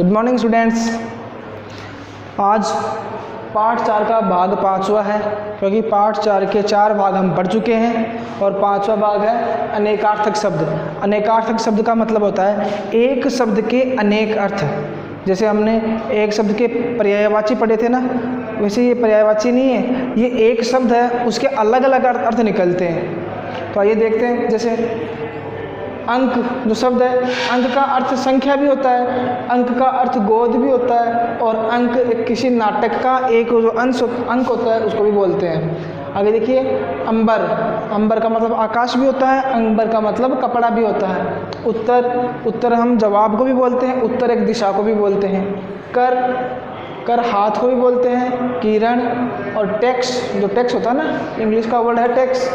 Good morning students. आज पाठ 4 का भाग 5वां है, क्योंकि पाठ 4 के 4 भाग हम पढ़ चुके हैं और 5वां भाग है अनेकार्थक शब्द। अनेकार्थक शब्द का मतलब होता है एक शब्द के अनेक अर्थ। जैसे हमने एक शब्द के पर्यायवाची पढ़े थे ना, वैसे ये पर्यायवाची नहीं है, ये एक शब्द है, उसके अलग अलग अर्थ निकलते हैं। तो आइए देखते हैं। जैसे अंक जो शब्द है, अंक का अर्थ संख्या भी होता है, अंक का अर्थ गोद भी होता है, और अंक एक किसी नाटक का एक जो अंक होता है उसको भी बोलते हैं। आगे देखिए, अंबर, अंबर का मतलब आकाश भी होता है, अंबर का मतलब कपड़ा भी होता है। उत्तर, उत्तर हम जवाब को भी बोलते हैं, उत्तर एक दिशा को भी बोलते हैं। कर, कर हाथ को भी बोलते हैं। किरण और टैक्स, जो टैक्स होता है ना, इंग्लिश का वर्ड है टैक्स,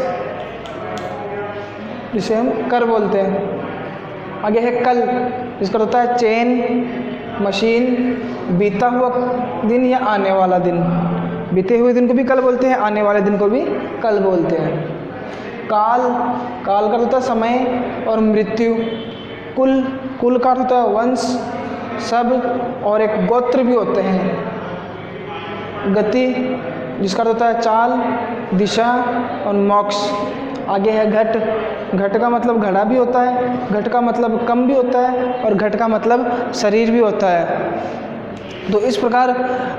जिसे हम कर बोलते हैं। आगे है कल, जिसका होता है चेन, मशीन, बीता हुआ दिन या आने वाला दिन। बीते हुए दिन को भी कल बोलते हैं, आने वाले दिन को भी कल बोलते हैं। काल, काल का होता है समय और मृत्यु। कुल, कुल का होता है वंश, सब और एक गोत्र भी होते हैं। गति, जिसका होता है चाल, दिशा और मोक्ष। आगे है घट, घट का मतलब घड़ा भी होता है, घट का मतलब कम भी होता है, और घट का मतलब शरीर भी होता है। तो इस प्रकार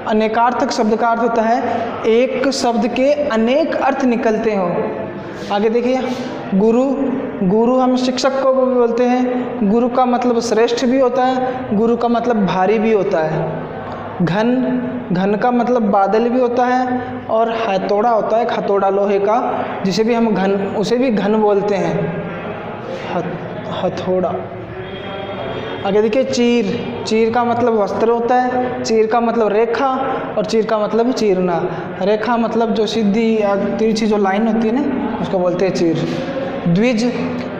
अनेकार्थक शब्द का अर्थ होता है एक शब्द के अनेक अर्थ निकलते हो। आगे देखिए, गुरु, गुरु हम शिक्षक को भी बोलते हैं। गुरु का मतलब श्रेष्ठ भी होता है, गुरु का मतलब भारी भी होता है। घन, घन का मतलब बादल भी होता है, और हथौड़ा होता है, हथौड़ा लोहे का, जिसे भी हम घन, उसे भी घन बोलते हैं, हथौड़ा। आगे देखिए, चीर, चीर का मतलब वस्त्र होता है, चीर का मतलब रेखा, और चीर का मतलब चीरना। रेखा मतलब जो सीधी या तिरछी जो लाइन होती है ना, उसको बोलते हैं चीर। द्विज,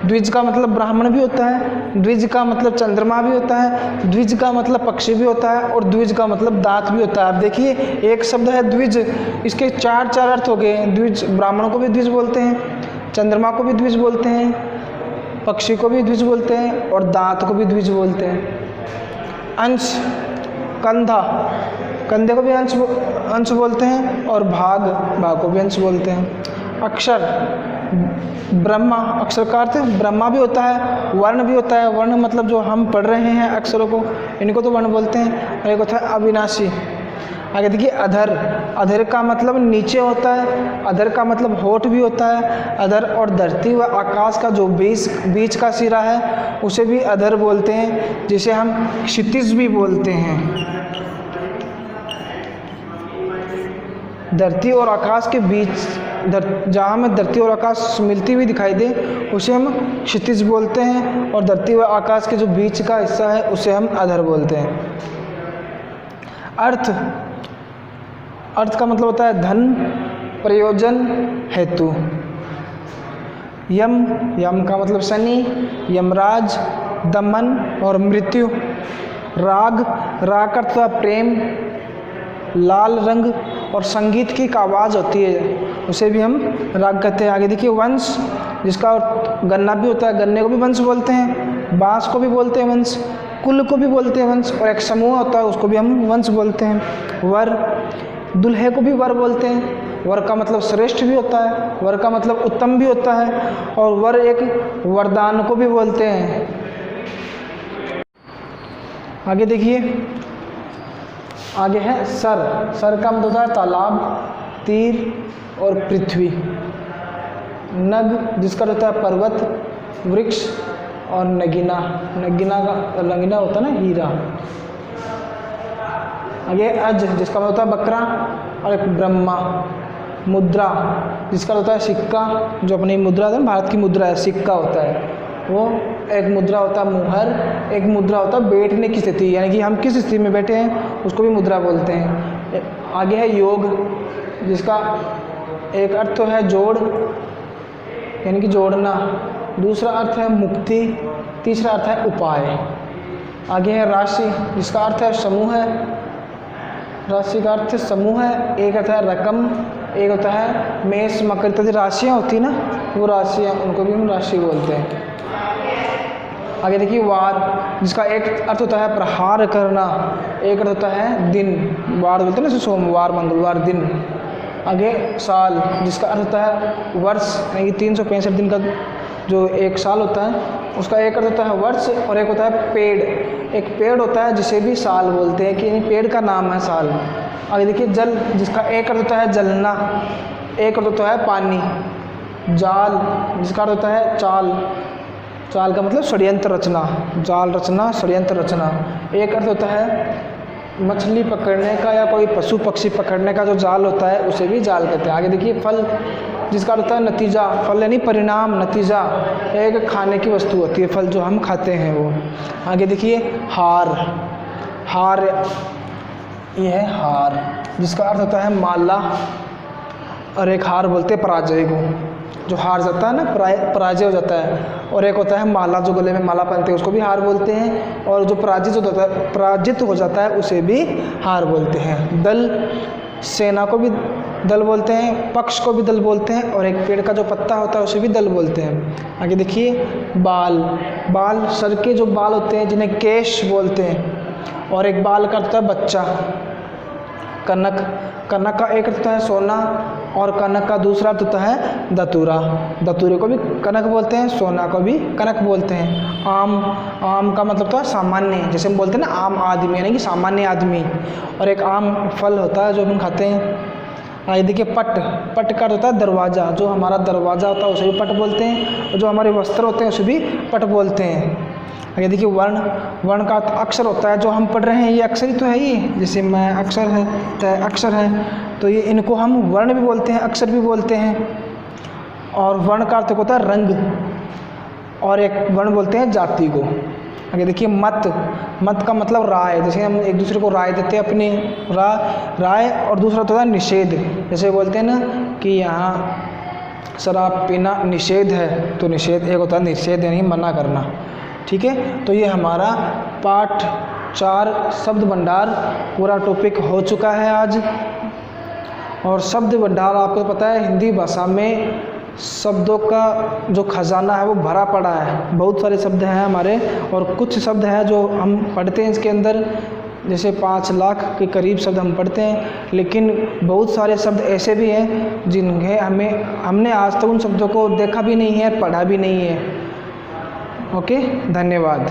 द्विज का मतलब ब्राह्मण भी होता है, द्विज का मतलब चंद्रमा भी होता है, द्विज का मतलब पक्षी भी होता है, और द्विज का मतलब दांत भी होता है। अब देखिए, एक शब्द है द्विज, इसके चार अर्थ हो गए। द्विज, ब्राह्मणों को भी द्विज बोलते हैं, चंद्रमा को भी द्विज बोलते हैं, पक्षी को भी द्विज बोलते हैं, और दांत को भी द्विज बोलते हैं। अंश, कंधा, कंधे को भी अंश बोलते हैं, और भाग, भाग को भी अंश बोलते हैं। अक्षर, ब्रह्मा, अक्षर का अर्थ ब्रह्मा भी होता है, वर्ण भी होता है। वर्ण मतलब जो हम पढ़ रहे हैं अक्षरों को, इनको तो वर्ण बोलते हैं। और एक होता है अविनाशी। आगे देखिए, अधर, अधर का मतलब नीचे होता है, अधर का मतलब होठ भी होता है। अधर और धरती व आकाश का जो बीच का सिरा है, उसे भी अधर बोलते हैं, जिसे हम क्षितिज भी बोलते हैं। धरती और आकाश के बीच, जहाँ हमें धरती और आकाश मिलती हुई दिखाई दे, उसे हम क्षितिज बोलते हैं, और धरती व आकाश के जो बीच का हिस्सा है, उसे हम अधर बोलते हैं। अर्थ, अर्थ का मतलब होता है धन, प्रयोजन, हेतु। यम, यम का मतलब शनि, यमराज, दमन और मृत्यु। राग, राग का अर्थ है प्रेम, लाल रंग और संगीत की एक आवाज़ होती है, उसे भी हम राग कहते हैं। आगे देखिए, वंश, जिसका गन्ना भी होता है, गन्ने को भी वंश बोलते हैं, बांस को भी बोलते हैं वंश, कुल को भी बोलते हैं वंश, और एक समूह होता है, उसको भी हम वंश बोलते हैं। वर, दुल्हे को भी वर बोलते हैं। वर का मतलब श्रेष्ठ भी होता है, वर का मतलब उत्तम भी होता है, और वर एक वरदान को भी बोलते हैं। आगे देखिए, आगे है सर, सर का मतलब होता है तालाब, तीर और पृथ्वी। नग, जिसका होता है पर्वत, वृक्ष और नगीना, नगीना का नगीना होता है ना, हीरा। आगे अज, जिसका होता है बकरा, और एक ब्रह्मा। मुद्रा, जिसका होता है सिक्का, जो अपनी मुद्रा है, भारत की मुद्रा है, सिक्का होता है वो। एक मुद्रा होता है मुहर, एक मुद्रा होता है बैठने की स्थिति, यानी कि हम किस स्थिति में बैठे हैं, उसको भी मुद्रा बोलते हैं। आगे है योग, जिसका एक अर्थ तो है जोड़, यानी कि जोड़ना, दूसरा अर्थ है मुक्ति, तीसरा अर्थ है उपाय। आगे है राशि, जिसका अर्थ है समूह है, राशि का अर्थ समूह है। एक अर्थ है रकम, एक होता है मेष, मकर इत्यादि राशियाँ होती है ना, वो राशियाँ, उनको भी हम राशि बोलते हैं। आगे देखिए वार, जिसका एक अर्थ होता है प्रहार करना, एक अर्थ होता है दिन, वार बोलते हैं ना, सोमवार मंगलवार दिन। आगे साल, जिसका अर्थ होता है वर्ष, यानी कि 365 दिन का जो एक साल होता है उसका एक अर्थ होता है वर्ष, और एक होता है पेड़, एक पेड़ होता है जिसे भी साल बोलते हैं, कि पेड़ का नाम है साल। आगे देखिए जल, जिसका एक अर्थ होता है जलना, एक अर्थ होता है पानी। जाल, जिसका अर्थ होता है चाल, चाल का मतलब षड्यंत्र रचना, जाल रचना, षड्यंत्र रचना। एक अर्थ होता है मछली पकड़ने का या कोई पशु पक्षी पकड़ने का जो जाल होता है उसे भी जाल कहते हैं। आगे देखिए फल, जिसका अर्थ होता है नतीजा, फल यानी परिणाम, नतीजा, एक खाने की वस्तु होती है फल जो हम खाते हैं वो। आगे देखिए हार, हार ये है हार, जिसका अर्थ होता है माला, और एक हार बोलते हैं पराजय को, जो हार जाता है ना, पराजय हो जाता है। और एक होता है माला, जो गले में माला पहनते हैं उसको भी हार बोलते हैं, और जो पराजित हो जाता है उसे भी हार बोलते हैं। दल, सेना को भी दल बोलते हैं, पक्ष को भी दल बोलते हैं, और एक पेड़ का जो पत्ता होता है उसे भी दल बोलते हैं। आगे देखिए बाल, बाल सर के जो बाल होते हैं जिन्हें केश बोलते हैं, और एक बाल का होता है बच्चा। कनक, कनक का एक अर्थ होता है सोना, और कनक का दूसरा अर्थ होता है दतूरा, दतूरे को भी कनक बोलते हैं, सोना को भी कनक बोलते हैं। आम, आम का मतलब होता है सामान्य, जैसे हम बोलते हैं ना आम आदमी, यानी कि सामान्य आदमी, और एक आम फल होता है जो हम खाते हैं। आगे देखिए पट, पट का होता है दरवाज़ा, जो हमारा दरवाज़ा होता है उसे भी पट बोलते हैं, और जो हमारे वस्त्र होते हैं उसे भी पट बोलते हैं। आगे देखिए वर्ण, वर्ण का अक्षर होता है जो हम पढ़ रहे हैं, ये अक्षर ही तो है, ये जैसे मैं अक्षर है, तय अक्षर है, तो ये इनको हम वर्ण भी बोलते हैं, अक्षर भी बोलते हैं। और वर्ण का अर्थ होता है रंग, और एक वर्ण बोलते हैं जाति को। आगे देखिए मत, मत का मतलब राय, जैसे हम एक दूसरे को राय देते हैं अपनी राय, और दूसरा होता है निषेध, जैसे बोलते हैं ना कि यहाँ शराब पीना निषेध है, तो निषेध एक होता है निषेध यानी मना करना। ठीक है, तो ये हमारा पाठ 4 शब्द भंडार पूरा टॉपिक हो चुका है आज। और शब्द भंडार आपको पता है हिंदी भाषा में शब्दों का जो खजाना है वो भरा पड़ा है, बहुत सारे शब्द हैं हमारे, और कुछ शब्द हैं जो हम पढ़ते हैं इसके अंदर, जैसे 5 लाख के करीब शब्द हम पढ़ते हैं, लेकिन बहुत सारे शब्द ऐसे भी हैं जिन्हें हमने आज तक उन शब्दों को देखा भी नहीं है, पढ़ा भी नहीं है। ओके, धन्यवाद।